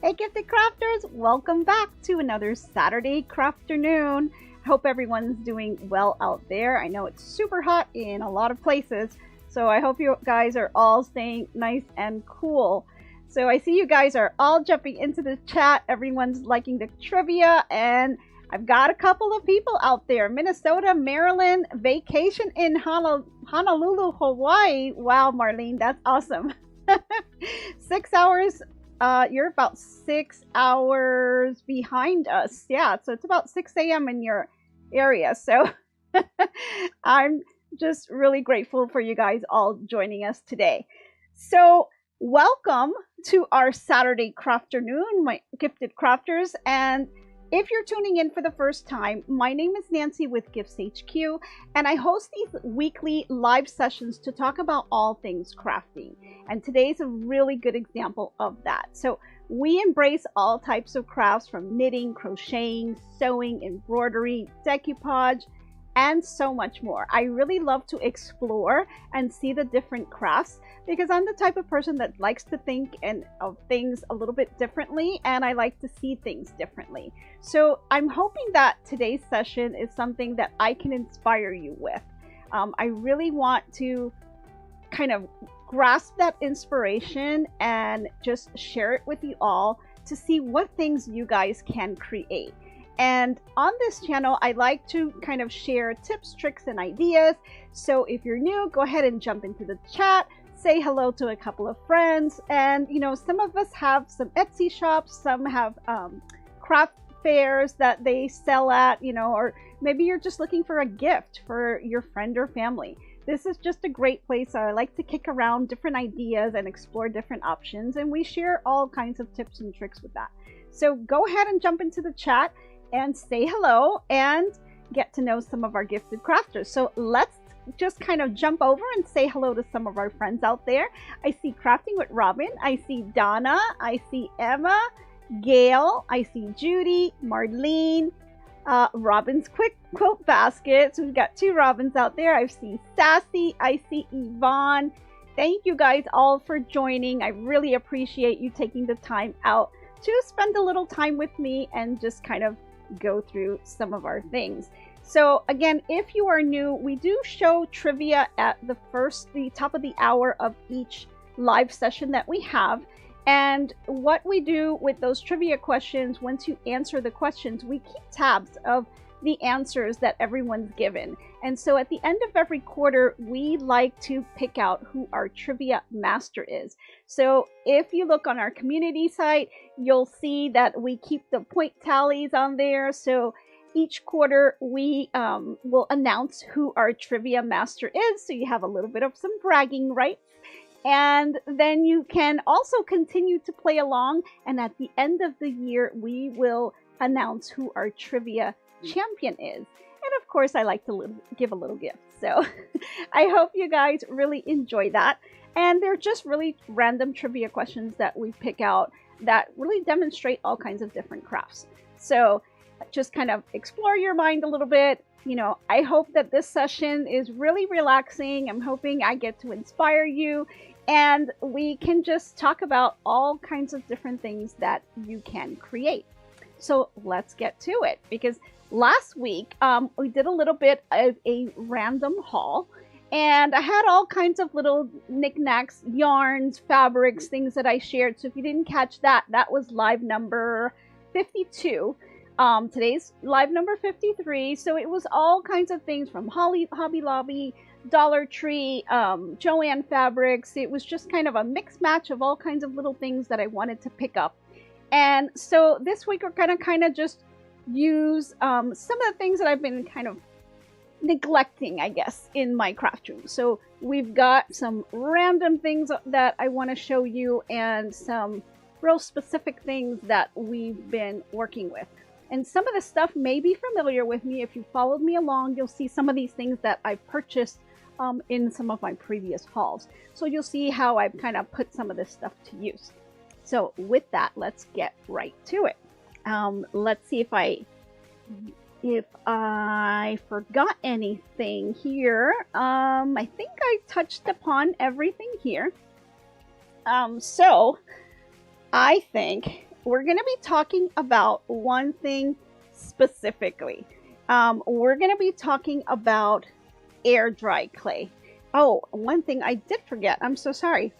Hey Gifted Crafters, welcome back to another Saturday CrafterNoon. I hope everyone's doing well out there. I know it's super hot in a lot of places, so I hope you guys are all staying nice and cool. So I see you guys are all jumping into the chat. Everyone's liking the trivia, and I've got a couple of people out there. Minnesota, Maryland, vacation in Honolulu, Hawaii. Wow, Marlene, that's awesome. 6 hours. You're about 6 hours behind us. Yeah, so it's about 6 a.m. in your area. So I'm just really grateful for you guys all joining us today. So welcome to our Saturday CrafterNoon, my gifted crafters. And if you're tuning in for the first time, my name is Nancy with GiftsHQ, and I host these weekly live sessions to talk about all things crafting. And today's a really good example of that. So we embrace all types of crafts, from knitting, crocheting, sewing, embroidery, decoupage, and so much more. I really love to explore and see the different crafts because I'm the type of person that likes to think of things a little bit differently, and I like to see things differently. So I'm hoping that today's session is something that I can inspire you with. I really want to kind of grasp that inspiration and just share it with you all to see what things you guys can create. And on this channel, I like to kind of share tips, tricks, and ideas. So if you're new, go ahead and jump into the chat, say hello to a couple of friends. And, you know, some of us have some Etsy shops, some have craft fairs that they sell at, you know, or maybe you're just looking for a gift for your friend or family. This is just a great place. I like to kick around different ideas and explore different options, and we share all kinds of tips and tricks with that. So go ahead and jump into the chat and say hello and get to know some of our gifted crafters. So let's just kind of jump over and say hello to some of our friends out there. I see Crafting with Robin. I see Donna. I see Emma, Gail. I see Judy, Marlene, Robin's Quick Quote Basket. So we've got two Robins out there. I see Sassy. I see Yvonne. Thank you guys all for joining. I really appreciate you taking the time out to spend a little time with me and just kind of go through some of our things. So again, if you are new, we do show trivia at the top of the hour of each live session that we have. And what we do with those trivia questions, once you answer the questions, we keep tabs of the answers that everyone's given. And so at the end of every quarter, we like to pick out who our trivia master is. So if you look on our community site, you'll see that we keep the point tallies on there. So each quarter we will announce who our trivia master is. So you have a little bit of some bragging rights. And then you can also continue to play along. And at the end of the year, we will announce who our trivia champion is. And of course, I like to give a little gift. So I hope you guys really enjoy that. And they're just really random trivia questions that we pick out that really demonstrate all kinds of different crafts. So just kind of explore your mind a little bit. You know, I hope that this session is really relaxing. I'm hoping I get to inspire you, and we can just talk about all kinds of different things that you can create. So let's get to it, because last week we did a little bit of a random haul, and I had all kinds of little knickknacks, yarns, fabrics, things that I shared. So if you didn't catch that, that was live number 52. Today's live number 53. So it was all kinds of things from Hobby Lobby, Dollar Tree, Joann Fabrics. It was just kind of a mix match of all kinds of little things that I wanted to pick up. And so this week we're going to kind of just use some of the things that I've been kind of neglecting, I guess, in my craft room. So we've got some random things that I want to show you, and some real specific things that we've been working with. And some of the stuff may be familiar with me. If you followed me along, you'll see some of these things that I've purchased in some of my previous hauls. So you'll see how I've kind of put some of this stuff to use. So with that, let's get right to it. Let's see if I forgot anything here. I think I touched upon everything here. So I think we're going to be talking about one thing specifically. We're going to be talking about air dry clay. Oh, one thing I did forget. I'm so sorry.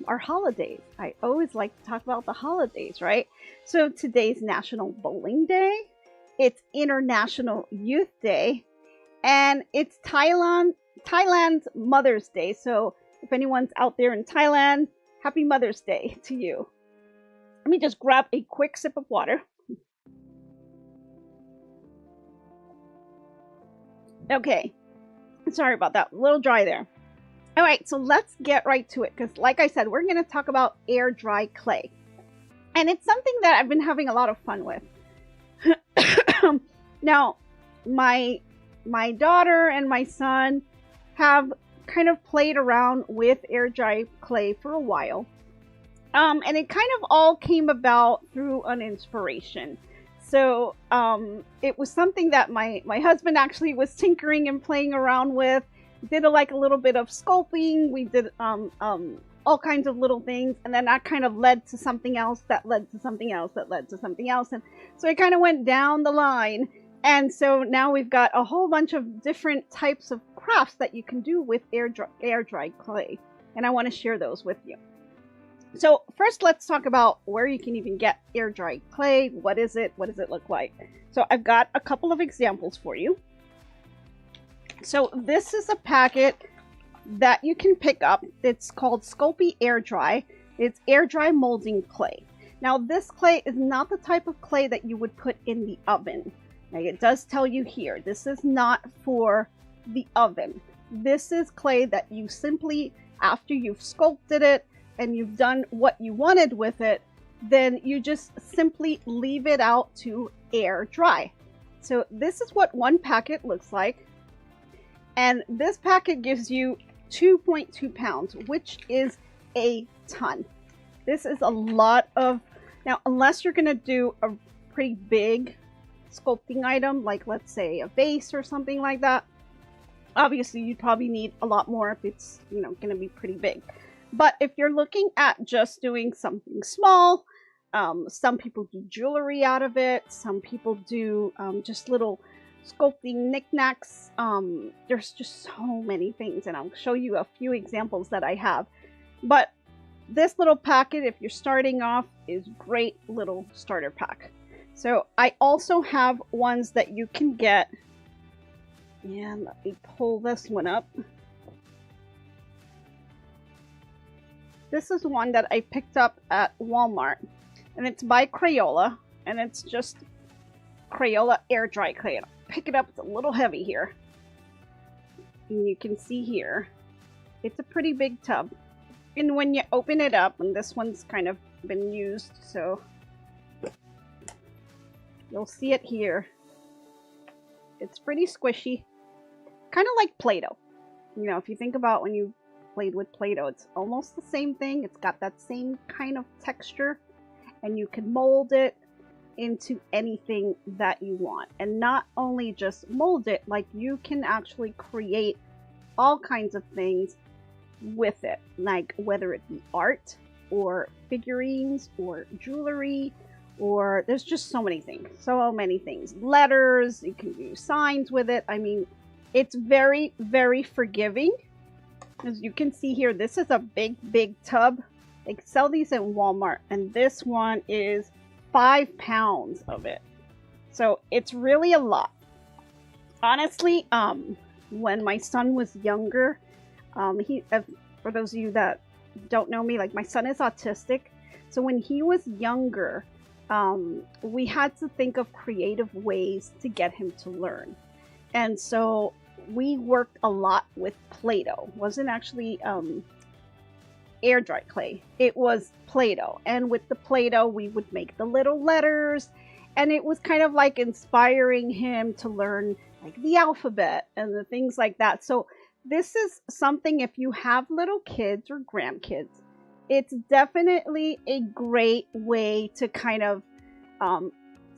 Our holidays. I always like to talk about the holidays, right? So today's National Bowling Day. It's International Youth Day. And it's Thailand's Mother's Day. So if anyone's out there in Thailand, happy Mother's Day to you. Let me just grab a quick sip of water. Okay. Sorry about that. A little dry there. All right, so let's get right to it because like I said, we're going to talk about air dry clay. And it's something that I've been having a lot of fun with. Now, my daughter and my son have kind of played around with air dry clay for a while. And it kind of all came about through an inspiration. So it was something that my husband actually was tinkering and playing around with. Did a little bit of sculpting. We did all kinds of little things, and then that kind of led to something else that led to something else that led to something else, and so it kind of went down the line. And so now we've got a whole bunch of different types of crafts that you can do with air dry clay, and I want to share those with you. So first, let's talk about where you can even get air dry clay. What is it? What does it look like? So I've got a couple of examples for you. So this is a packet that you can pick up. It's called Sculpey Air Dry. It's air dry molding clay. Now this clay is not the type of clay that you would put in the oven. Now it does tell you here, this is not for the oven. This is clay that you simply, after you've sculpted it and you've done what you wanted with it, then you just simply leave it out to air dry. So this is what one packet looks like. And this packet gives you 2.2 pounds, which is a ton. This is a lot of, now unless you're going to do a pretty big sculpting item, like let's say a vase or something like that, obviously you'd probably need a lot more if it's, going to be pretty big. But if you're looking at just doing something small, some people do jewelry out of it. Some people do just little sculpting knickknacks. There's just so many things, and I'll show you a few examples that I have. But this little packet, if you're starting off, is great little starter pack. So I also have ones that you can get, and let me pull this one up. This is one that I picked up at Walmart, and it's by Crayola, and it's just Crayola air dry clay. Pick it up, it's a little heavy here, and you can see here it's a pretty big tub, and when you open it up, and this one's kind of been used, so you'll see it here. It's pretty squishy, kind of like Play-Doh. If you think about when you played with Play-Doh, it's almost the same thing. It's got that same kind of texture, and you can mold it into anything that you want. And not only just mold it, like you can actually create all kinds of things with it, like whether it be art or figurines or jewelry, or there's just so many things. Letters, you can do signs with it. I mean, it's very, very forgiving. As you can see here, this is a big tub. They sell these at Walmart, and this one is 5 pounds of it. So it's really a lot. Honestly, when my son was younger, for those of you that don't know me, like my son is autistic. So when he was younger, we had to think of creative ways to get him to learn. And so we worked a lot with Play-Doh. It wasn't actually air dry clay. It was Play-Doh. And with the Play-Doh, we would make the little letters. And it was kind of like inspiring him to learn like the alphabet and the things like that. So this is something, if you have little kids or grandkids, it's definitely a great way to kind of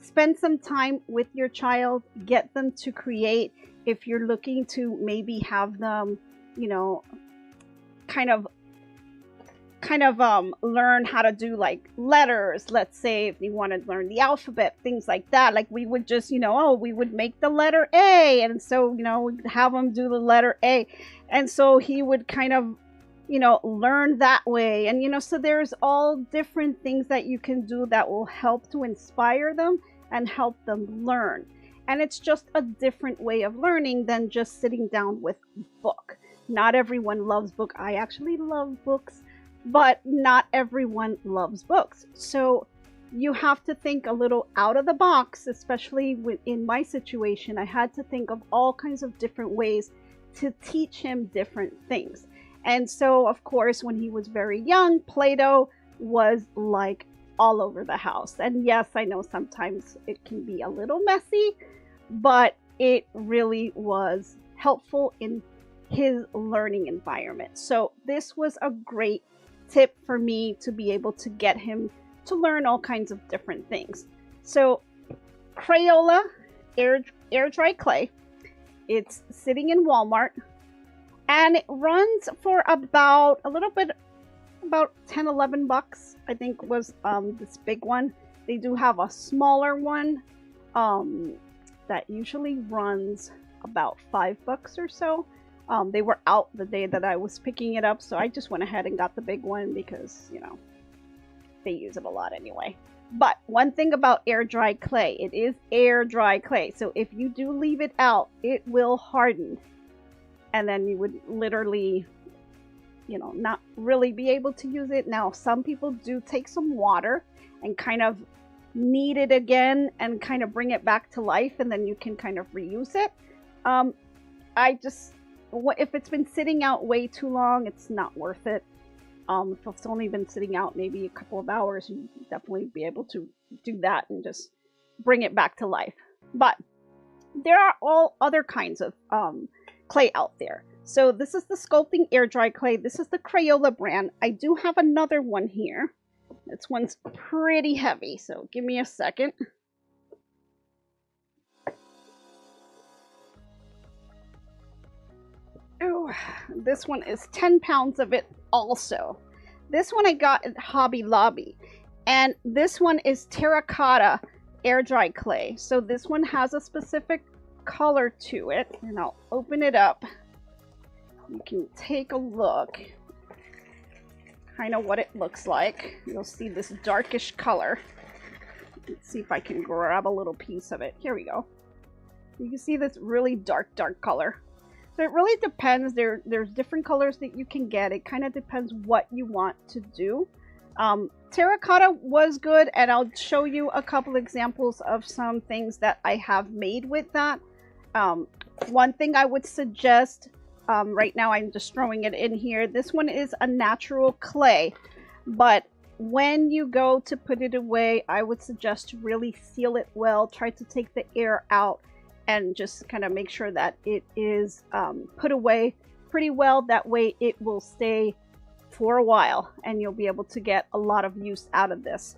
spend some time with your child, get them to create. If you're looking to maybe have them, kind of kind of learn how to do like letters. Let's say if you want to learn the alphabet, things like that. Like we would just, you know, oh, we would make the letter A, and so, you know, we'd have him do the letter A, and so he would kind of, you know, learn that way. And, you know, so there's all different things that you can do that will help to inspire them and help them learn. And it's just a different way of learning than just sitting down with a book. Not everyone loves books. I actually love books, but not everyone loves books. So you have to think a little out of the box, especially in my situation. I had to think of all kinds of different ways to teach him different things. And so, of course, when he was very young, Play-Doh was like all over the house. And yes, I know sometimes it can be a little messy, but it really was helpful in his learning environment. So this was a great tip for me to be able to get him to learn all kinds of different things. So Crayola air dry clay. It's sitting in Walmart, and it runs for about a little bit, about 10-11 bucks, I think was this big one. They do have a smaller one that usually runs about $5 or so. They were out the day that I was picking it up, so I just went ahead and got the big one because, you know, they use it a lot anyway. But one thing about air dry clay, it is air dry clay. So if you do leave it out, it will harden. And then you would literally, you know, not really be able to use it. Now, some people do take some water and kind of knead it again and kind of bring it back to life, and then you can kind of reuse it. If it's been sitting out way too long, it's not worth it. If it's only been sitting out maybe a couple of hours, you definitely be able to do that and just bring it back to life. But there are all other kinds of clay out there. So this is the Sculpting Air Dry Clay. This is the Crayola brand. I do have another one here. This one's pretty heavy, so give me a second. Oh, this one is 10 pounds of it also. This one I got at Hobby Lobby, and this one is terracotta air dry clay. So this one has a specific color to it, and I'll open it up. You can take a look, kind of what it looks like. You'll see this darkish color. Let's see if I can grab a little piece of it. Here we go. You can see this really dark color. So it really depends. There's different colors that you can get. It kind of depends what you want to do. Terracotta was good, and I'll show you a couple examples of some things that I have made with that. One thing I would suggest, right now I'm just throwing it in here. This one is a natural clay, but when you go to put it away, I would suggest to really seal it well. Try to take the air out and just kind of make sure that it is put away pretty well. That way it will stay for a while and you'll be able to get a lot of use out of this.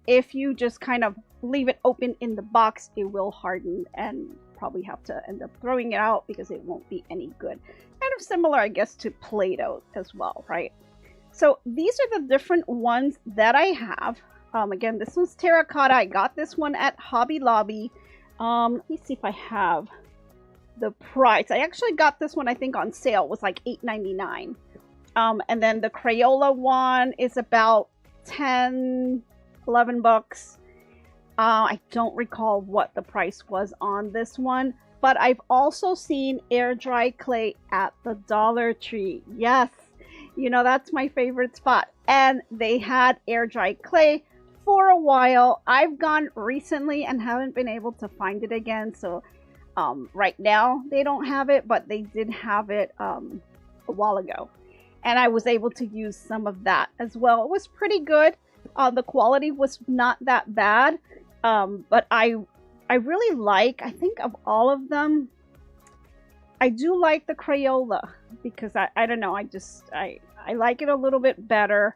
If you just kind of leave it open in the box, it will harden and probably have to end up throwing it out because it won't be any good. Kind of similar, I guess, to Play-Doh as well, right? So these are the different ones that I have. Again, this one's terracotta. I got this one at Hobby Lobby. Let me see if I have the price. I actually got this one, I think, on sale. It was like $8.99. And then the Crayola one is about 10, 11 bucks. I don't recall what the price was on this one, but I've also seen air dry clay at the Dollar Tree. Yes, you know, that's my favorite spot. And they had air dry clay for a while. I've gone recently and haven't been able to find it again. So right now they don't have it, but they did have it a while ago. And I was able to use some of that as well. It was pretty good. The quality was not that bad. But I really like, I think of all of them, I do like the Crayola because I don't know, I like it a little bit better.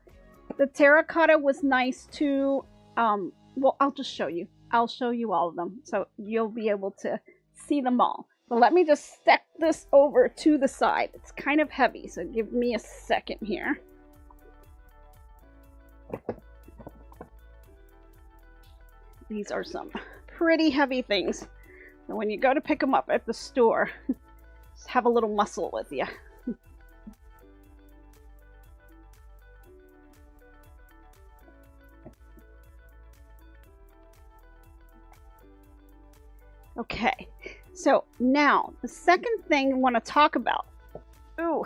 The terracotta was nice too. Well, I'll just show you. I'll show you all of them so you'll be able to see them all. But let me just stack this over to the side. It's kind of heavy, so give me a second here. These are some pretty heavy things. And when you go to pick them up at the store, just have a little muscle with you. Okay, so now the second thing I want to talk about. Ooh.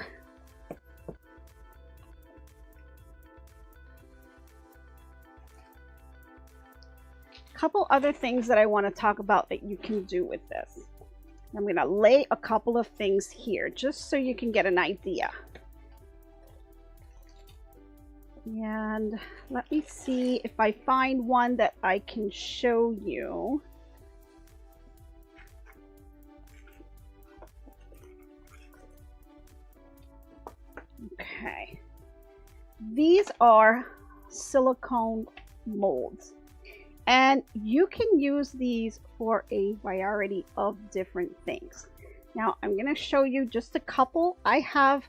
Couple other things that I want to talk about that you can do with this. I'm going to lay a couple of things here just so you can get an idea. And let me see if I find one that I can show you. Okay. These are silicone molds. And you can use these for a variety of different things. Now, I'm going to show you just a couple. I have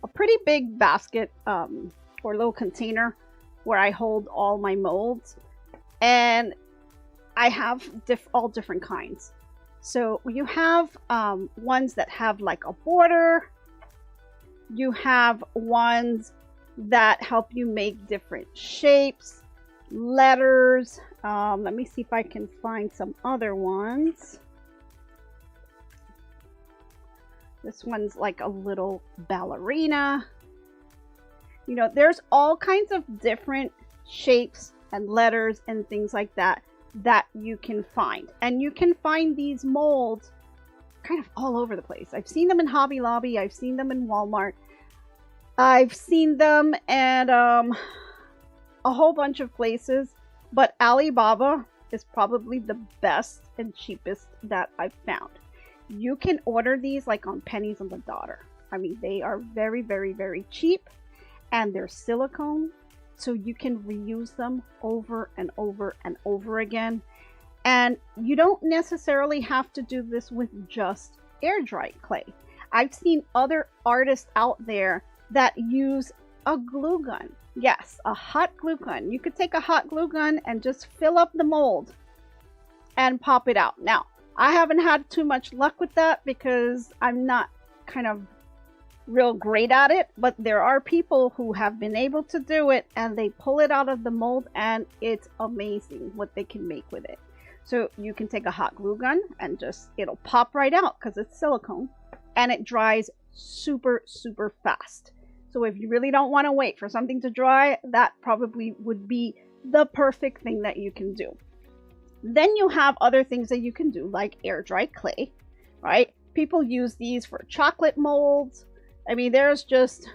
a pretty big basket or little container where I hold all my molds. And I have all different kinds. So you have ones that have like a border. You have ones that help you make different shapes, letters. Let me see if I can find some other ones. This one's like a little ballerina. You know, there's all kinds of different shapes and letters and things like that that you can find. And you can find these molds kind of all over the place. I've seen them in Hobby Lobby. I've seen them in Walmart. I've seen them at a whole bunch of places. But Alibaba is probably the best and cheapest that I've found. You can order these like on pennies on the dollar. I mean, they are very, very, very cheap. And they're silicone. So you can reuse them over and over and over again. And you don't necessarily have to do this with just air dried clay. I've seen other artists out there that use a glue gun. Yes, a hot glue gun. You could take a hot glue gun and just fill up the mold and pop it out. Now, I haven't had too much luck with that because I'm not kind of real great at it, but there are people who have been able to do it and they pull it out of the mold and it's amazing what they can make with it. So you can take a hot glue gun and just, it'll pop right out because it's silicone and it dries super, super fast. So if you really don't want to wait for something to dry, that probably would be the perfect thing that you can do. Then you have other things that you can do like air dried clay, right? People use these for chocolate molds. I mean, there's just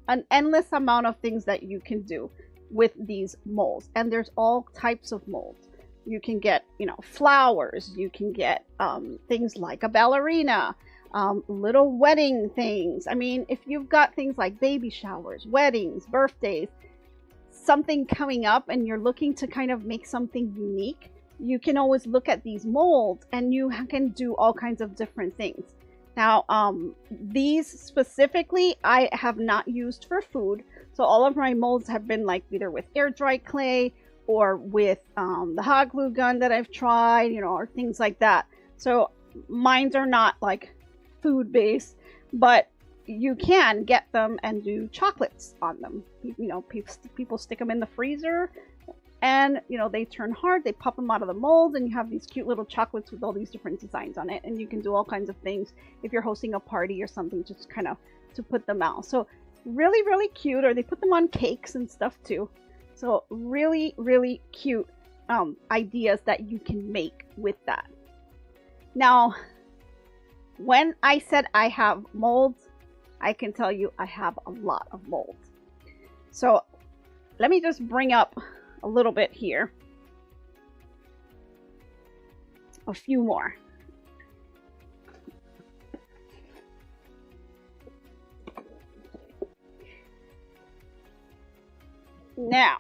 an endless amount of things that you can do with these molds. And there's all types of molds. You can get, you know, flowers. You can get things like a ballerina. Little wedding things. I mean, if you've got things like baby showers, weddings, birthdays, something coming up and you're looking to kind of make something unique, you can always look at these molds and you can do all kinds of different things. Now, these specifically, I have not used for food. So all of my molds have been like either with air dried clay or with the hot glue gun that I've tried, you know, or things like that. So mines are not like food based, but you can get them and do chocolates on them. You know, people stick them in the freezer and, you know, they turn hard, they pop them out of the mold and you have these cute little chocolates with all these different designs on it. And you can do all kinds of things if you're hosting a party or something, just kind of to put them out. So really, really cute. Or they put them on cakes and stuff too. So really, really cute ideas that you can make with that. Now, when I said I have molds, I can tell you I have a lot of molds. So let me just bring up a little bit here. A few more. Now,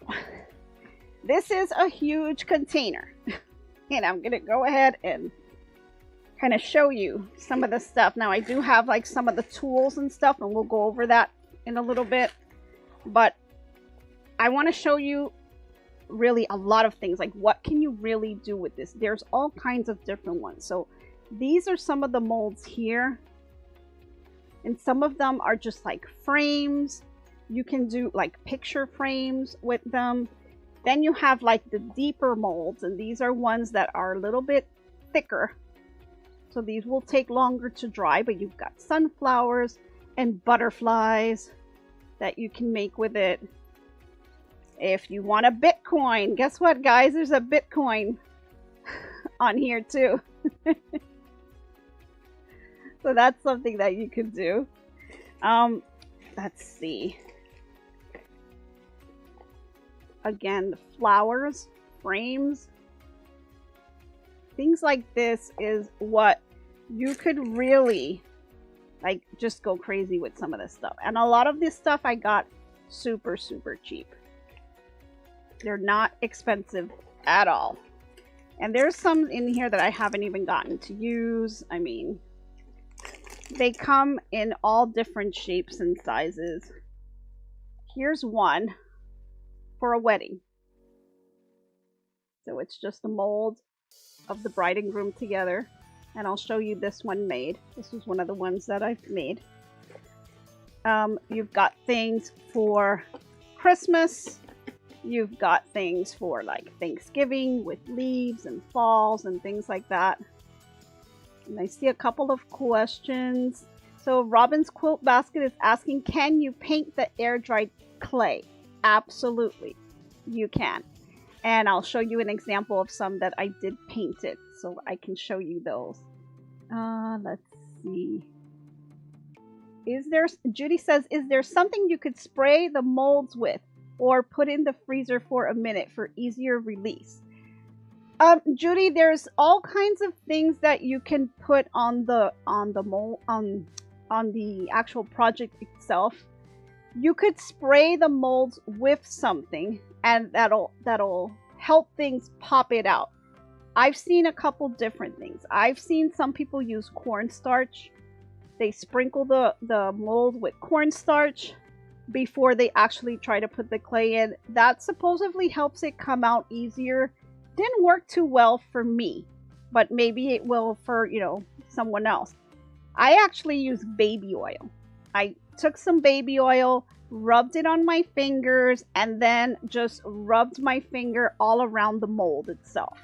this is a huge container. And I'm going to go ahead and kind of show you some of the stuff. Now, I do have like some of the tools and stuff, and we'll go over that in a little bit. But I want to show you really a lot of things. Like, what can you really do with this? There's all kinds of different ones. So these are some of the molds here. And some of them are just like frames. You can do like picture frames with them. Then you have like the deeper molds, and these are ones that are a little bit thicker. So these will take longer to dry, but you've got sunflowers and butterflies that you can make with it. If you want a Bitcoin, guess what, guys? There's a Bitcoin on here too. So that's something that you could do. Let's see. Again, the flowers, frames, things like this is what you could really like just go crazy with some of this stuff. And a lot of this stuff I got super, super cheap. They're not expensive at all. And there's some in here that I haven't even gotten to use. I mean, they come in all different shapes and sizes. Here's one for a wedding. So it's just a mold of the bride and groom together. And I'll show you this one made. This was one of the ones that I've made. You've got things for Christmas. You've got things for like Thanksgiving with leaves and falls and things like that. And I see a couple of questions. So Robin's Quilt Basket is asking, can you paint the air-dried clay? Absolutely, you can. And I'll show you an example of some that I did paint it, so I can show you those. Let's see. Judy says, is there something you could spray the molds with or put in the freezer for a minute for easier release? Judy, there's all kinds of things that you can put on the mold, on the actual project itself. You could spray the molds with something, and that'll help things pop it out. I've seen a couple different things. I've seen some people use cornstarch. They sprinkle the mold with cornstarch before they actually try to put the clay in. That supposedly helps it come out easier. Didn't work too well for me, but maybe it will for, you know, someone else. I actually use baby oil. I took some baby oil, rubbed it on my fingers, and then just rubbed my finger all around the mold itself.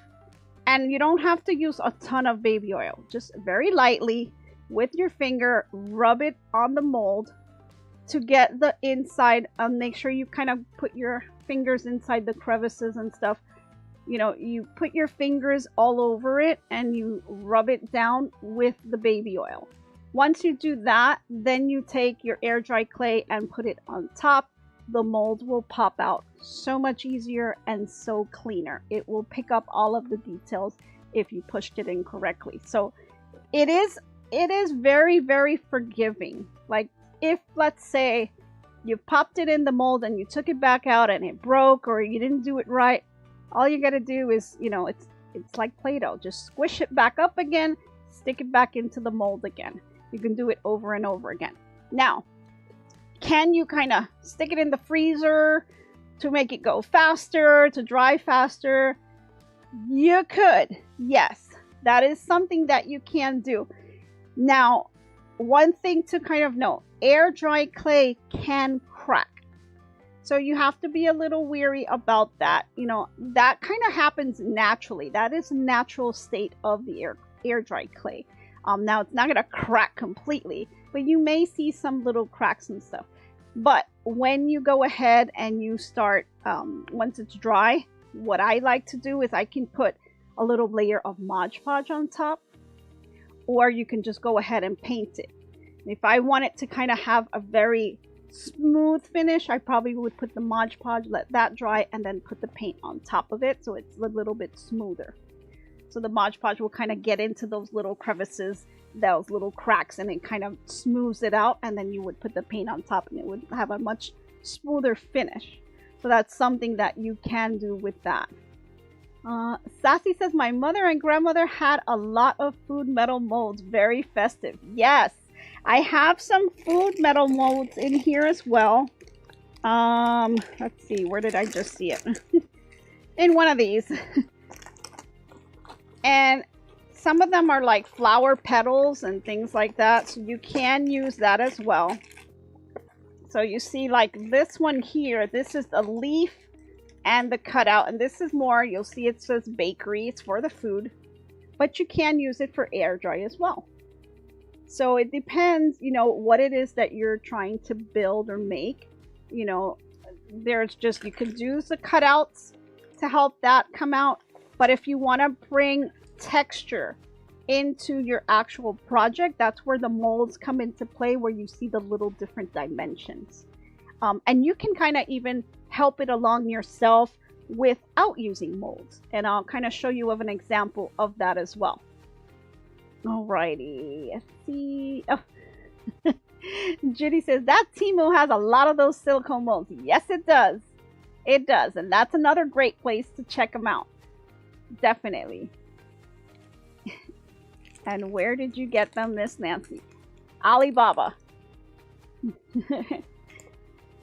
And you don't have to use a ton of baby oil. Just very lightly with your finger, rub it on the mold to get the inside. Make sure you kind of put your fingers inside the crevices and stuff. You know, you put your fingers all over it and you rub it down with the baby oil. Once you do that, then you take your air dry clay and put it on top. The mold will pop out so much easier and so cleaner. It will pick up all of the details if you pushed it in correctly. So it is very, very forgiving. Like if, let's say, you popped it in the mold and you took it back out and it broke or you didn't do it right, all you gotta do is, you know, it's like Play-Doh. Just squish it back up again, stick it back into the mold again. You can do it over and over again. Now, can you kind of stick it in the freezer to make it go faster, to dry faster? You could, yes. That is something that you can do. Now, one thing to kind of know, air dry clay can crack. So you have to be a little weary about that. You know, that kind of happens naturally. That is a natural state of the air dry clay. Now it's not going to crack completely, but you may see some little cracks and stuff. But when you go ahead and you start, once it's dry, what I like to do is I can put a little layer of Mod Podge on top, or you can just go ahead and paint it. If I want it to kind of have a very smooth finish, I probably would put the Mod Podge, let that dry, and then put the paint on top of it so it's a little bit smoother. So the Mod Podge will kind of get into those little crevices, those little cracks, and it kind of smooths it out, and then you would put the paint on top and it would have a much smoother finish. So that's something that you can do with that. Sassy says, my mother and grandmother had a lot of food metal molds, very festive. Yes, I have some food metal molds in here as well. Let's see, where did I just see it? in one of these. And some of them are like flower petals and things like that, so you can use that as well. So you see like this one here, this is the leaf and the cutout, and this is more, you'll see it says bakery, it's for the food, but you can use it for air dry as well. So it depends, you know, what it is that you're trying to build or make. You know, there's just, you could use the cutouts to help that come out, but if you want to bring texture into your actual project, that's where the molds come into play, where you see the little different dimensions. And you can kind of even help it along yourself without using molds, and I'll kind of show you of an example of that as well. Alrighty, let's see. Oh. Judy says that Temu has a lot of those silicone molds. Yes, it does. It does, and that's another great place to check them out. Definitely. And where did you get them, Miss Nancy? Alibaba.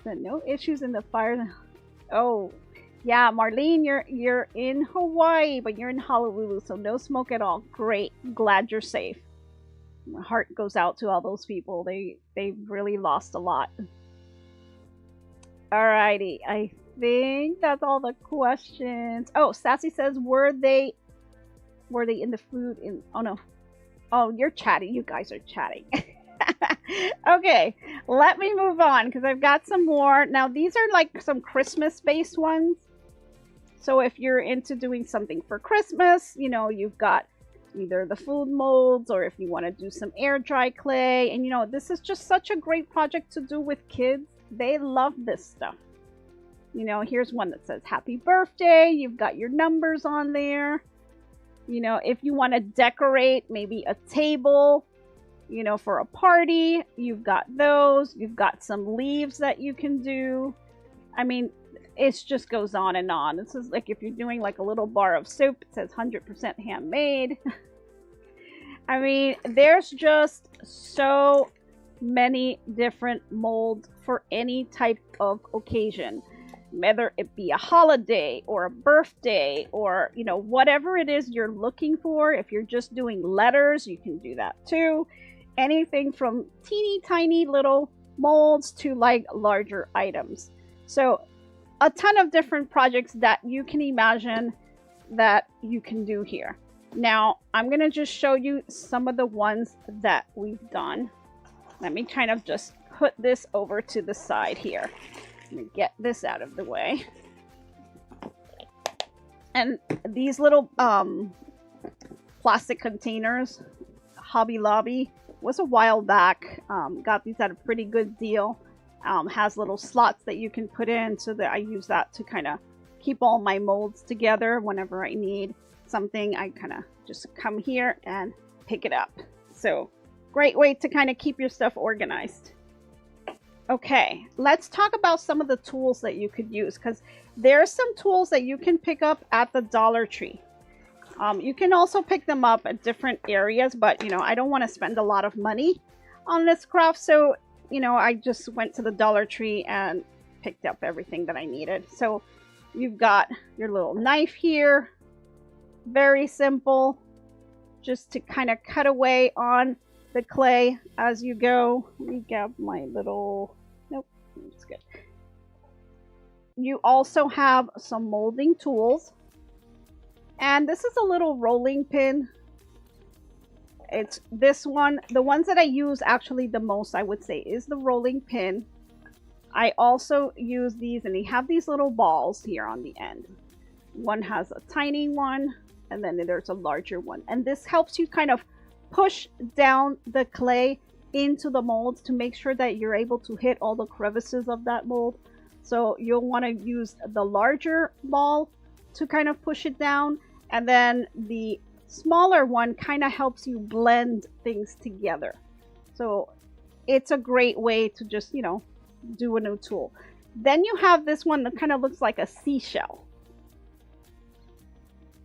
So no issues in the fire. Oh, yeah, Marlene, you're in Hawaii, but you're in Honolulu, so no smoke at all. Great. Glad you're safe. My heart goes out to all those people. They've really lost a lot. Alrighty, I think that's all the questions. Oh, Sassy says, were they in the food in, oh no. Oh, you're chatting. You guys are chatting. Okay, let me move on because I've got some more. Now, these are like some Christmas-based ones. So if you're into doing something for Christmas, you know, you've got either the food molds, or if you want to do some air dry clay. And you know, this is just such a great project to do with kids. They love this stuff. You know, here's one that says happy birthday. You've got your numbers on there. You know, if you want to decorate maybe a table, you know, for a party, you've got those. You've got some leaves that you can do. I mean, it just goes on and on. This is like if you're doing like a little bar of soap, it says 100% handmade. I mean, there's just so many different molds for any type of occasion. Whether it be a holiday or a birthday, or, you know, whatever it is you're looking for. If you're just doing letters, you can do that too. Anything from teeny tiny little molds to like larger items. So a ton of different projects that you can imagine that you can do here. Now, I'm going to just show you some of the ones that we've done. Let me kind of just put this over to the side here. Let me get this out of the way. And these little plastic containers, Hobby Lobby, was a while back. Got these at a pretty good deal. Has little slots that you can put in, so that I use that to kind of keep all my molds together. Whenever I need something, I kind of just come here and pick it up. So great way to kind of keep your stuff organized. Okay, let's talk about some of the tools that you could use, because there are some tools that you can pick up at the Dollar Tree. You can also pick them up at different areas, but you know, I don't want to spend a lot of money on this craft, so you know, I just went to the Dollar Tree and picked up everything that I needed. So you've got your little knife here, very simple, just to kind of cut away on the clay as you go. Let me grab my little, nope, that's good. You also have some molding tools, and this is a little rolling pin. It's this one. The ones that I use actually the most, I would say, is the rolling pin. I also use these, and they have these little balls here on the end. One has a tiny one, and then there's a larger one. And this helps you kind of push down the clay into the molds to make sure that you're able to hit all the crevices of that mold. So you'll want to use the larger ball to kind of push it down, and then the smaller one kind of helps you blend things together. So it's a great way to just, you know, do a new tool. Then you have this one that kind of looks like a seashell.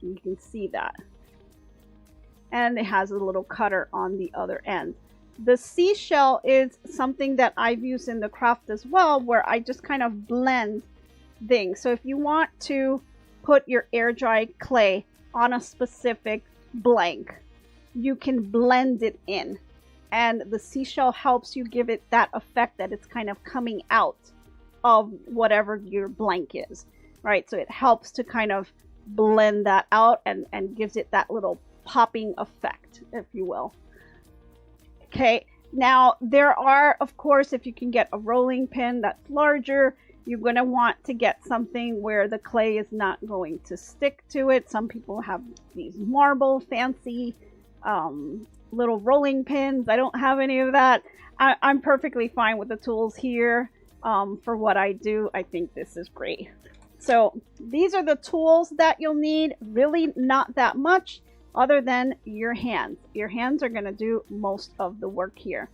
You can see that. And it has a little cutter on the other end. The seashell is something that I've used in the craft as well, where I just kind of blend things. So if you want to put your air dry clay on a specific blank, you can blend it in. And the seashell helps you give it that effect that it's kind of coming out of whatever your blank is, right? So it helps to kind of blend that out and gives it that little popping effect, if you will. Okay, now there are, of course, if you can get a rolling pin that's larger, you're going to want to get something where the clay is not going to stick to it. Some people have these marble fancy little rolling pins. I don't have any of that. I'm perfectly fine with the tools here for what I do. I think this is great. So these are the tools that you'll need. Really not that much other than your hands. Your hands are going to do most of the work here.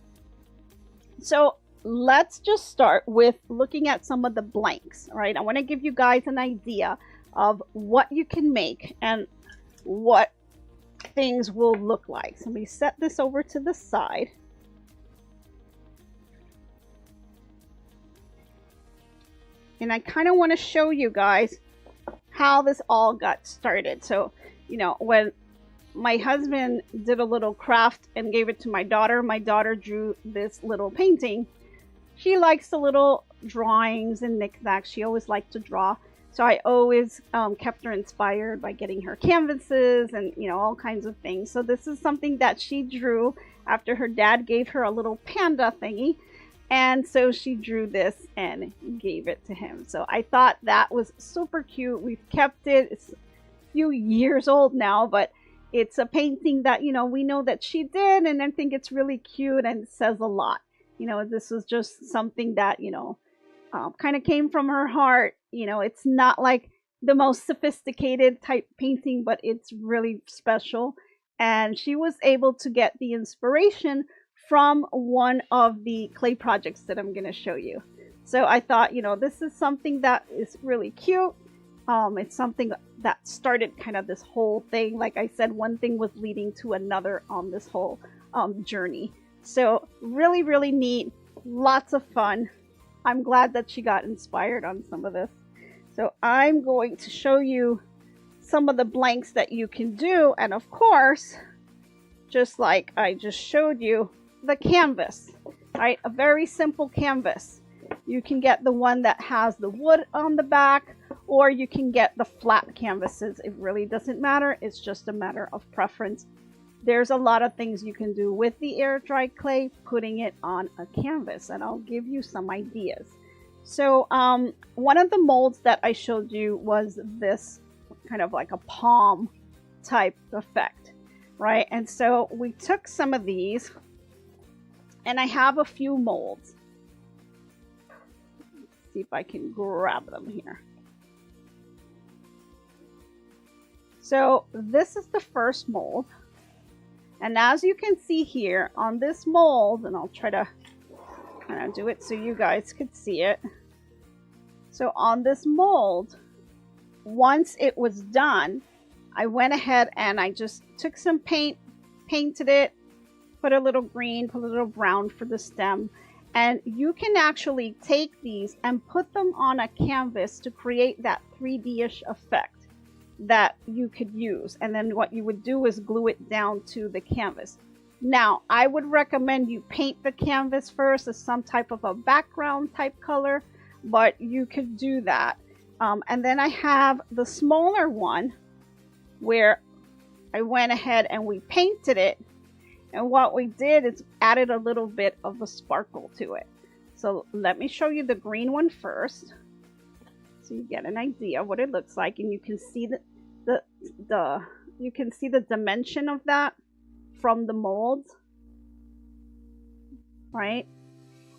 So let's just start with looking at some of the blanks. All right, I want to give you guys an idea of what you can make and what things will look like. So let me set this over to the side. And I kind of want to show you guys how this all got started. So, you know, when my husband did a little craft and gave it to my daughter drew this little painting. She likes the little drawings and knickknacks. She always liked to draw. So I always kept her inspired by getting her canvases and, you know, all kinds of things. So this is something that she drew after her dad gave her a little panda thingy. And so she drew this and gave it to him. So I thought that was super cute. We've kept it. It's a few years old now, but it's a painting that, you know, we know that she did. And I think it's really cute and it says a lot. You know, this was just something that, you know, kind of came from her heart. You know, it's not like the most sophisticated type painting, but it's really special. And she was able to get the inspiration from one of the clay projects that I'm going to show you. So I thought, you know, this is something that is really cute. It's something that started kind of this whole thing. Like I said, one thing was leading to another on this whole journey. So really, really neat. Lots of fun. I'm glad that she got inspired on some of this. So I'm going to show you some of the blanks that you can do. And of course, just like I just showed you, the canvas, right? A very simple canvas. You can get the one that has the wood on the back, or you can get the flat canvases. It really doesn't matter. It's just a matter of preference. There's a lot of things you can do with the air dry clay, putting it on a canvas, and I'll give you some ideas. So one of the molds that I showed you was this kind of like a palm type effect, right? And so we took some of these, and I have a few molds. Let's see if I can grab them here. So this is the first mold. And as you can see here on this mold, and I'll try to kind of do it so you guys could see it. So on this mold, once it was done, I went ahead and I just took some paint, painted it, put a little green, put a little brown for the stem. And you can actually take these and put them on a canvas to create that 3D-ish effect that you could use. And then what you would do is glue it down to the canvas. Now, I would recommend you paint the canvas first as some type of a background type color, but you could do that. And then I have the smaller one where I went ahead and we painted it. And what we did is added a little bit of a sparkle to it. So let me show you the green one first, so you get an idea of what it looks like, and you can see you can see the dimension of that from the mold, right?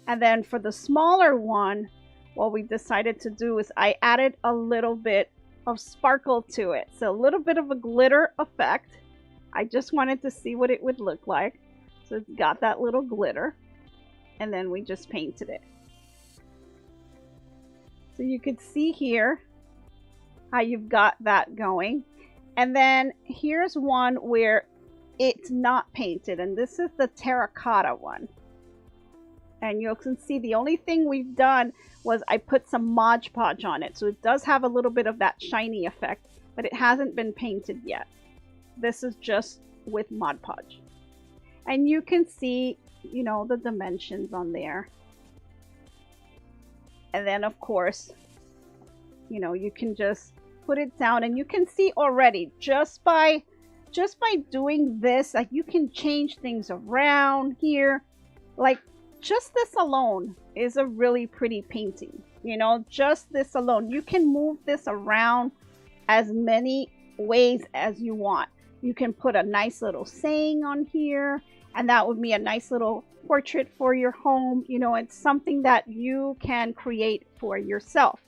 And then for the smaller one, what we decided to do is I added a little bit of sparkle to it, so a little bit of a glitter effect. I just wanted to see what it would look like. So it's got that little glitter, and then we just painted it. So you could see here how you've got that going. And then here's one where it's not painted, and this is the terracotta one. And you can see the only thing we've done was I put some Mod Podge on it. So it does have a little bit of that shiny effect, but it hasn't been painted yet. This is just with Mod Podge. And you can see, you know, the dimensions on there. And then of course, you know, you can just put it down and you can see already just by doing this, like you can change things around here. Like just this alone is a really pretty painting. You know, just this alone. You can move this around as many ways as you want. You can put a nice little saying on here, and that would be a nice little portrait for your home. You know, it's something that you can create for yourself.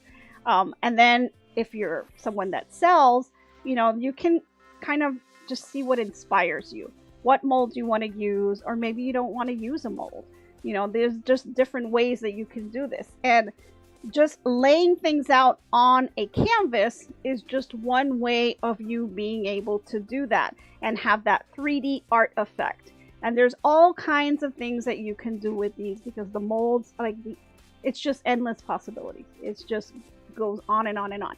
And then if you're someone that sells, you know, you can kind of just see what inspires you, what mold you want to use, or maybe you don't want to use a mold. You know, there's just different ways that you can do this. And just laying things out on a canvas is just one way of you being able to do that and have that 3D art effect. And there's all kinds of things that you can do with these, because the molds, like it's just endless possibilities. It's just goes on and on and on.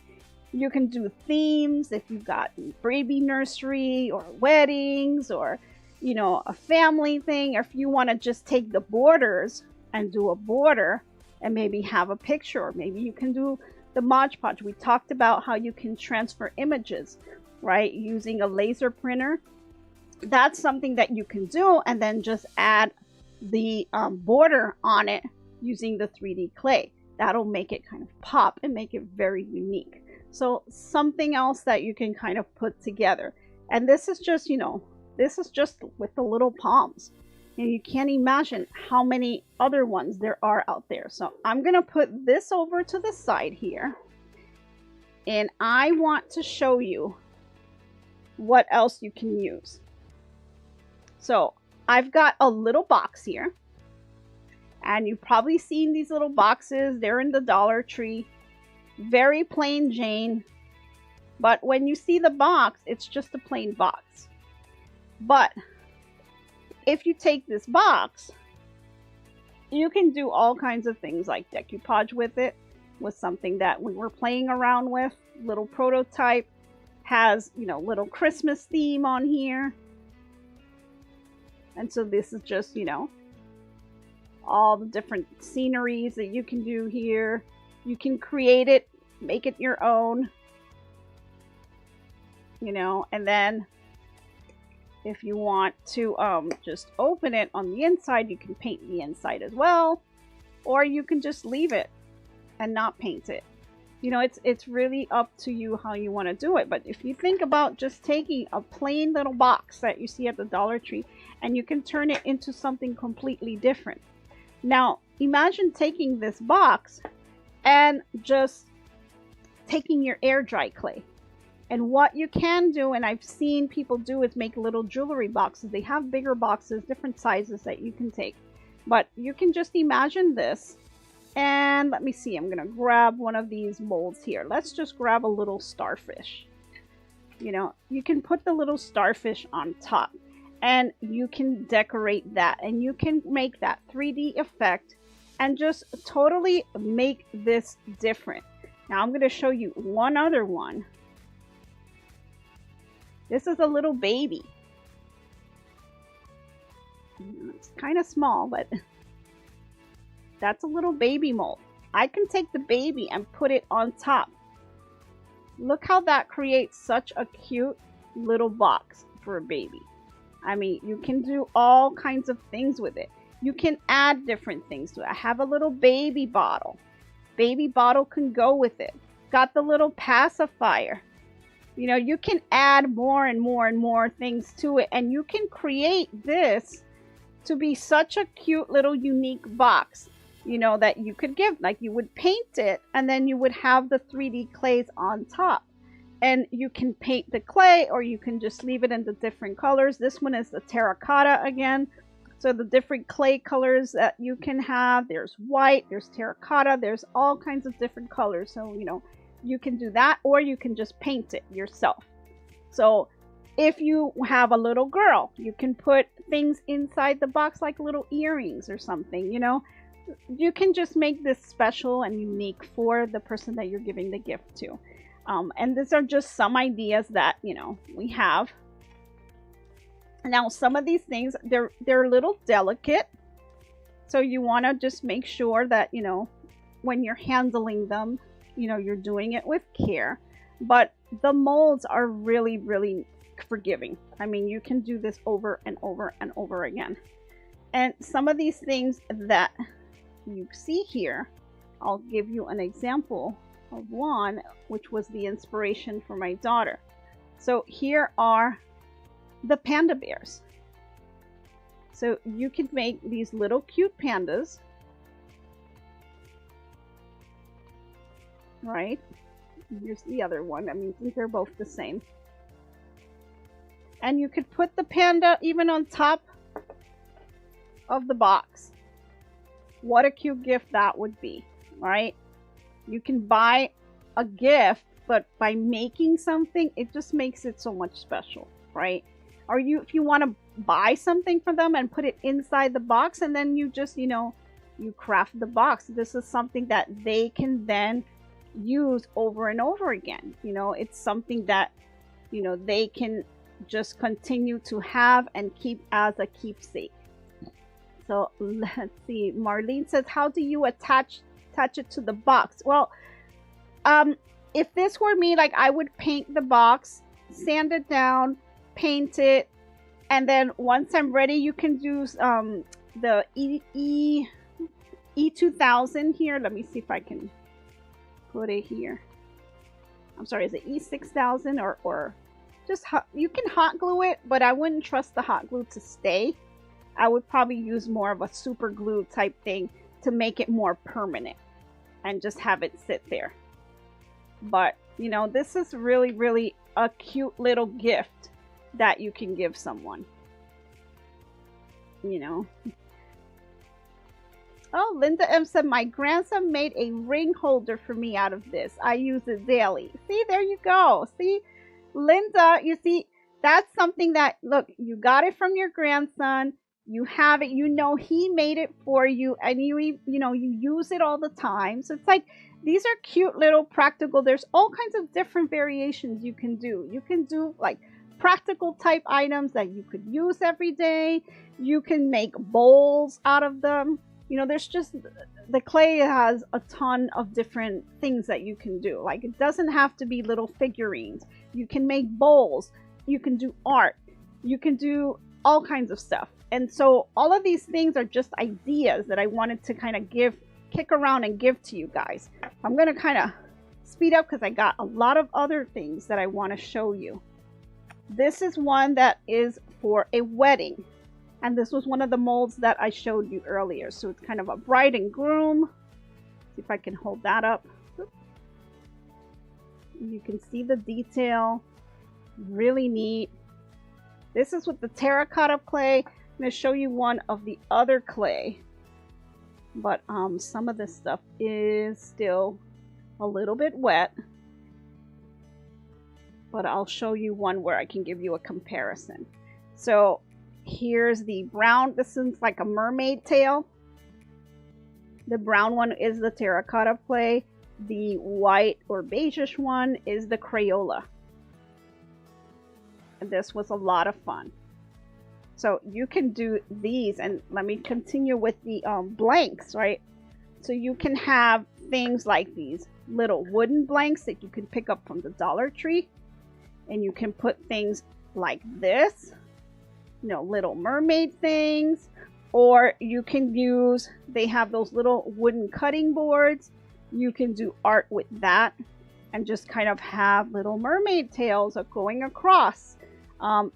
You can do themes if you've got baby nursery or weddings, or you know, a family thing, or if you want to just take the borders and do a border and maybe have a picture, or maybe you can do the Mod Podge. We talked about how you can transfer images, right, using a laser printer. That's something that you can do, and then just add the border on it using the 3D clay. That'll make it kind of pop and make it very unique. So something else that you can kind of put together. And this is just, you know, this is just with the little palms. And you can't imagine how many other ones there are out there. So I'm going to put this over to the side here. And I want to show you what else you can use. So I've got a little box here. And you've probably seen these little boxes. They're in the Dollar Tree. Very plain Jane. But when you see the box, it's just a plain box. But if you take this box, you can do all kinds of things like decoupage with it, with something that we were playing around with. Little prototype has, you know, little Christmas theme on here. And so this is just, you know, all the different sceneries that you can do here. You can create it, make it your own, you know, and then if you want to just open it on the inside, you can paint the inside as well, or you can just leave it and not paint it. You know, it's really up to you how you want to do it. But if you think about just taking a plain little box that you see at the Dollar Tree, and you can turn it into something completely different. Now, imagine taking this box and just taking your air dry clay. And what you can do, and I've seen people do, is make little jewelry boxes. They have bigger boxes, different sizes that you can take. But you can just imagine this. And let me see, I'm going to grab one of these molds here. Let's just grab a little starfish. You know, you can put the little starfish on top. And you can decorate that. And you can make that 3D effect. And just totally make this different. Now I'm going to show you one other one. This is a little baby. It's kind of small, but that's a little baby mold. I can take the baby and put it on top. Look how that creates such a cute little box for a baby. I mean, you can do all kinds of things with it. You can add different things to it. I have a little baby bottle. Baby bottle can go with it. Got the little pacifier. You know, you can add more and more and more things to it, and you can create this to be such a cute little unique box, you know, that you could give. Like, you would paint it, and then you would have the 3D clays on top. And you can paint the clay, or you can just leave it in the different colors. This one is the terracotta again. So the different clay colors that you can have, there's white, there's terracotta, there's all kinds of different colors. So, you know, you can do that, or you can just paint it yourself. So if you have a little girl, you can put things inside the box like little earrings or something, you know. you can just make this special and unique for the person that you're giving the gift to. And these are just some ideas that, you know, we have. Now, some of these things, they're a little delicate. So you want to just make sure that, you know, when you're handling them, you know, you're doing it with care. But the molds are really, really forgiving. I mean, you can do this over and over and over again. And some of these things that you see here, I'll give you an example of one, which was the inspiration for my daughter. So here are the panda bears. So you can make these little cute pandas, right? Here's the other one. I mean, they're both the same. And you could put the panda even on top of the box. What a cute gift that would be, right? You can buy a gift, but by making something, it just makes it so much special, right? Or if you want to buy something for them and put it inside the box, and then you just, you know, you craft the box. This is something that they can then use over and over again. You know, it's something that, you know, they can just continue to have and keep as a keepsake. So let's see. Marlene says, how do you attach it to the box? Well, if this were me, like, I would paint the box, sand it down, paint it, and then once I'm ready, you can do the E2000 here. Let me see if I can put it here. I'm sorry, is it E6000 or just you can hot glue it, but I wouldn't trust the hot glue to stay. I would probably use more of a super glue type thing to make it more permanent and just have it sit there. But, you know, this is really, really a cute little gift that you can give someone, you know. Oh, Linda M said, my grandson made a ring holder for me out of this. I use it daily. See, there you go. See, Linda, you see, that's something that, look, you got it from your grandson. You have it, you know, he made it for you, and you know, you use it all the time. So it's like, these are cute little practical. There's all kinds of different variations you can do. You can do like practical type items that you could use every day. You can make bowls out of them. You know, there's just, the clay has a ton of different things that you can do. Like, it doesn't have to be little figurines. You can make bowls. You can do art. You can do all kinds of stuff. And so all of these things are just ideas that I wanted to kind of kick around and give to you guys. I'm going to kind of speed up because I got a lot of other things that I want to show you. This is one that is for a wedding. And this was one of the molds that I showed you earlier. So it's kind of a bride and groom. See if I can hold that up. You can see the detail. Really neat. This is with the terracotta clay. I'm going to show you one of the other clay. But some of this stuff is still a little bit wet. But I'll show you one where I can give you a comparison. So here's the brown. This is like a mermaid tail. The brown one is the terracotta clay. The white or beigeish one is the Crayola. And this was a lot of fun. So you can do these, and let me continue with the blanks, right? So you can have things like these little wooden blanks that you can pick up from the Dollar Tree. And you can put things like this, you know, little mermaid things. Or you can use, they have those little wooden cutting boards. You can do art with that and just kind of have little mermaid tails going across.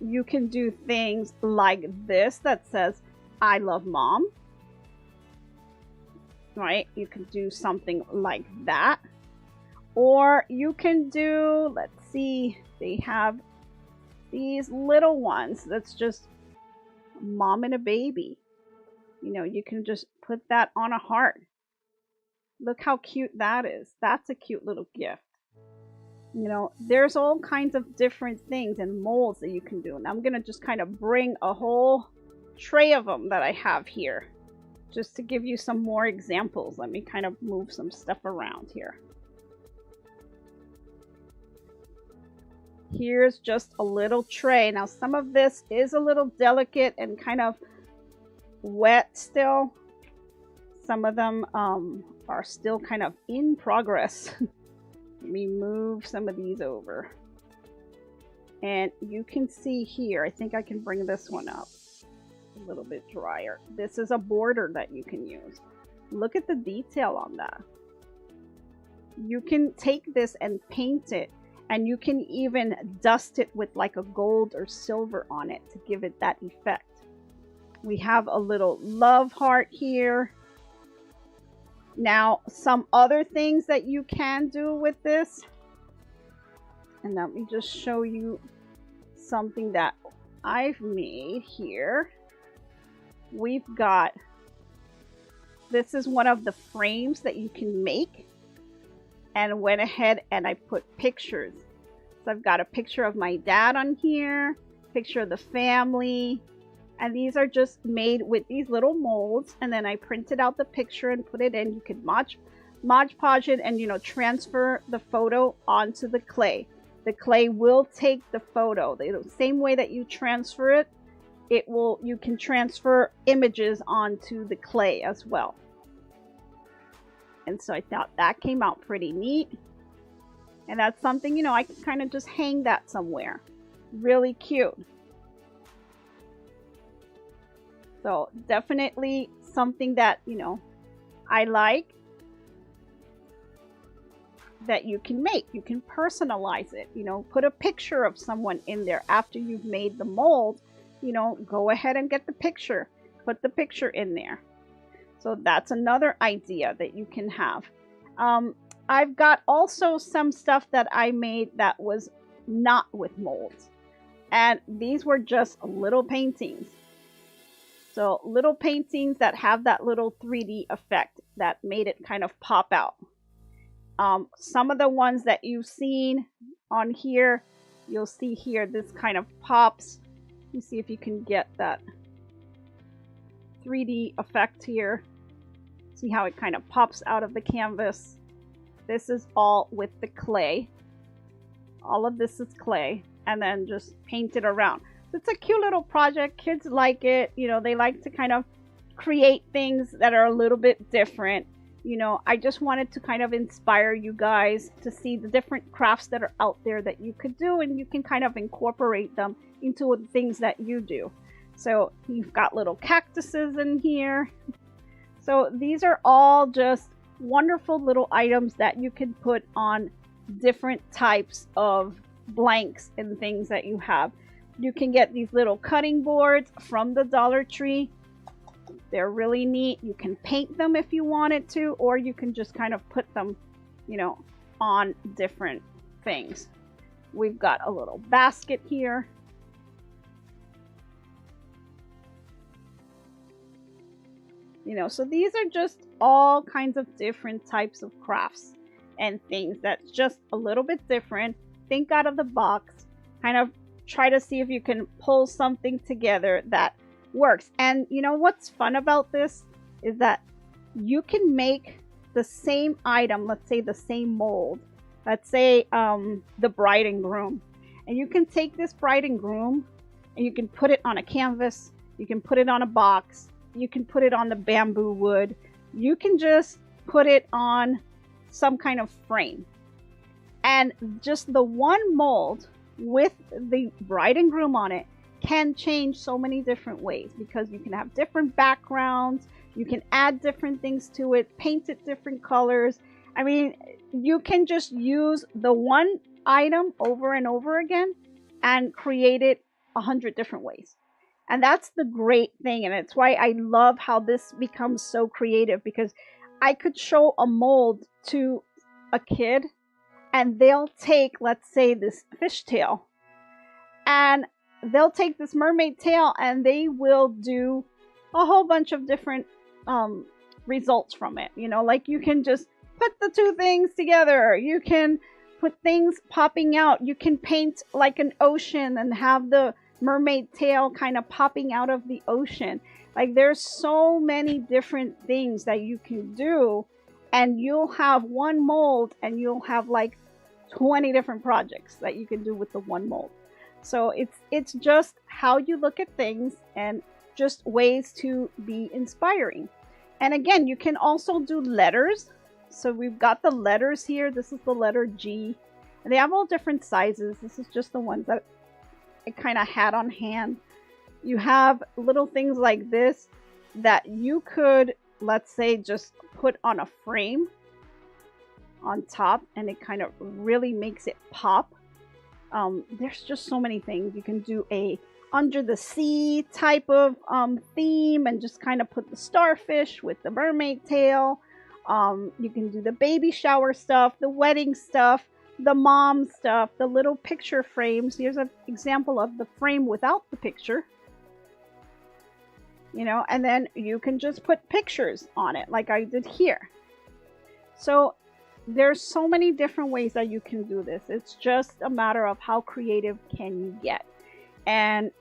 You can do things like this that says, I love mom. Right? You can do something like that. Or you can do, let's see, they have these little ones that's just mom and a baby. You know, you can just put that on a heart. Look how cute that is. That's a cute little gift. You know, there's all kinds of different things and molds that you can do. And I'm going to just kind of bring a whole tray of them that I have here just to give you some more examples. Let me kind of move some stuff around here. Here's just a little tray. Now some of this is a little delicate and kind of wet still. Some of them are still kind of in progress. Let me move some of these over. And you can see here, I think I can bring this one up a little bit drier. This is a border that you can use. Look at the detail on that. You can take this and paint it, and you can even dust it with like a gold or silver on it to give it that effect. We have a little love heart here. Now, some other things that you can do with this, and let me just show you something that I've made here. We've got, this is one of the frames that you can make, and went ahead and I put pictures. So I've got a picture of my dad on here, picture of the family, and these are just made with these little molds, and then I printed out the picture and put it in. You could Mod Podge it and, you know, transfer the photo onto the clay. The clay will take the photo. The same way that you transfer it, you can transfer images onto the clay as well. And so I thought that came out pretty neat. And that's something, you know, I can kind of just hang that somewhere. Really cute. So definitely something that, you know, I like, that you can make. You can personalize it, you know, put a picture of someone in there after you've made the mold. You know, go ahead and get the picture, put the picture in there. So that's another idea that you can have. I've got also some stuff that I made that was not with molds, and these were just little paintings. So little paintings that have that little 3D effect that made it kind of pop out. Some of the ones that you've seen on here, you'll see here, this kind of pops. Let me see if you can get that 3D effect here. See how it kind of pops out of the canvas. This is all with the clay. All of this is clay, and then just paint it around. So it's a cute little project. Kids like it. You know, they like to kind of create things that are a little bit different. You know, I just wanted to kind of inspire you guys to see the different crafts that are out there that you could do, and you can kind of incorporate them into the things that you do. So you've got little cactuses in here. So these are all just wonderful little items that you can put on different types of blanks and things that you have. You can get these little cutting boards from the Dollar Tree. They're really neat. You can paint them if you wanted to, or you can just kind of put them, you know, on different things. We've got a little basket here. You know, so these are just all kinds of different types of crafts and things that's just a little bit different. Think out of the box, kind of try to see if you can pull something together that works. And you know what's fun about this is that you can make the same item, let's say the same mold, let's say the bride and groom, and you can take this bride and groom and you can put it on a canvas, you can put it on a box, you can put it on the bamboo wood, you can just put it on some kind of frame, and just the one mold with the bride and groom on it can change so many different ways, because you can have different backgrounds, you can add different things to it, paint it different colors. I mean, you can just use the one item over and over again and create it 100 different ways. And that's the great thing, and it's why I love how this becomes so creative, because I could show a mold to a kid and they'll take, let's say, this fishtail, and they'll take this mermaid tail and they will do a whole bunch of different results from it. You know, like you can just put the two things together, you can put things popping out, you can paint like an ocean and have the mermaid tail kind of popping out of the ocean. Like there's so many different things that you can do, and you'll have one mold and you'll have like 20 different projects that you can do with the one mold. So it's just how you look at things and just ways to be inspiring. And again, you can also do letters. So we've got the letters here. This is the letter G. And they have all different sizes. This is just the ones that I kind of had on hand. You have little things like this that you could, let's say, just put on a frame on top, and it kind of really makes it pop. There's just so many things. You can do a under the sea type of theme and just kind of put the starfish with the mermaid tail. You can do the baby shower stuff, the wedding stuff, the mom stuff, the little picture frames. Here's an example of the frame without the picture. You know, and then you can just put pictures on it like I did here. So there's so many different ways that you can do this. It's just a matter of how creative can you get. And,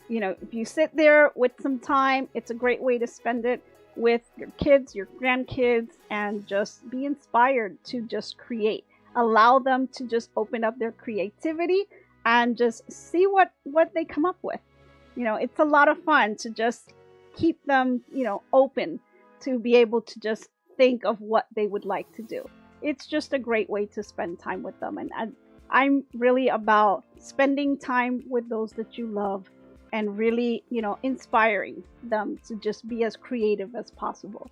you know, if you sit there with some time, it's a great way to spend it with your kids, your grandkids, and just be inspired to just create. Allow them to just open up their creativity and just see what they come up with. You know, it's a lot of fun to just keep them, you know, open to be able to just think of what they would like to do. It's just a great way to spend time with them. And I'm really about spending time with those that you love and really, you know, inspiring them to just be as creative as possible.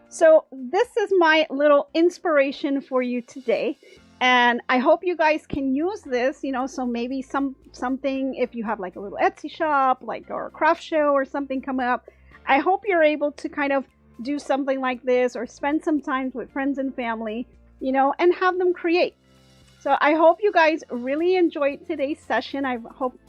So this is my little inspiration for you today. And I hope you guys can use this, you know, so maybe something, if you have like a little Etsy shop, like, or a craft show or something coming up, I hope you're able to kind of do something like this or spend some time with friends and family, you know, and have them create. So I hope you guys really enjoyed today's session. I hope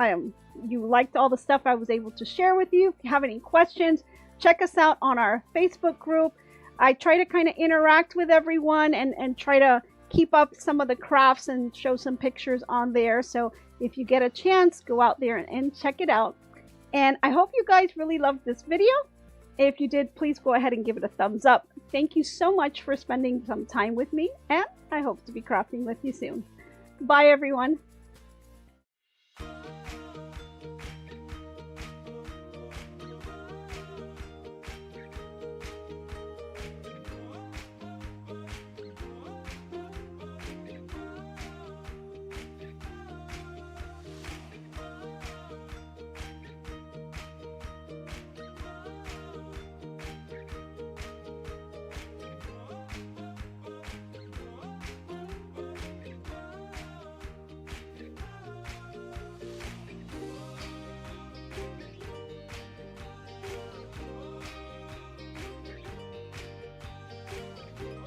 you liked all the stuff I was able to share with you. If you have any questions, check us out on our Facebook group. I try to kind of interact with everyone and try to keep up some of the crafts and show some pictures on there. So if you get a chance, go out there and check it out. And I hope you guys really loved this video. If you did, please go ahead and give it a thumbs up. Thank you so much for spending some time with me, and I hope to be crafting with you soon. Bye, everyone.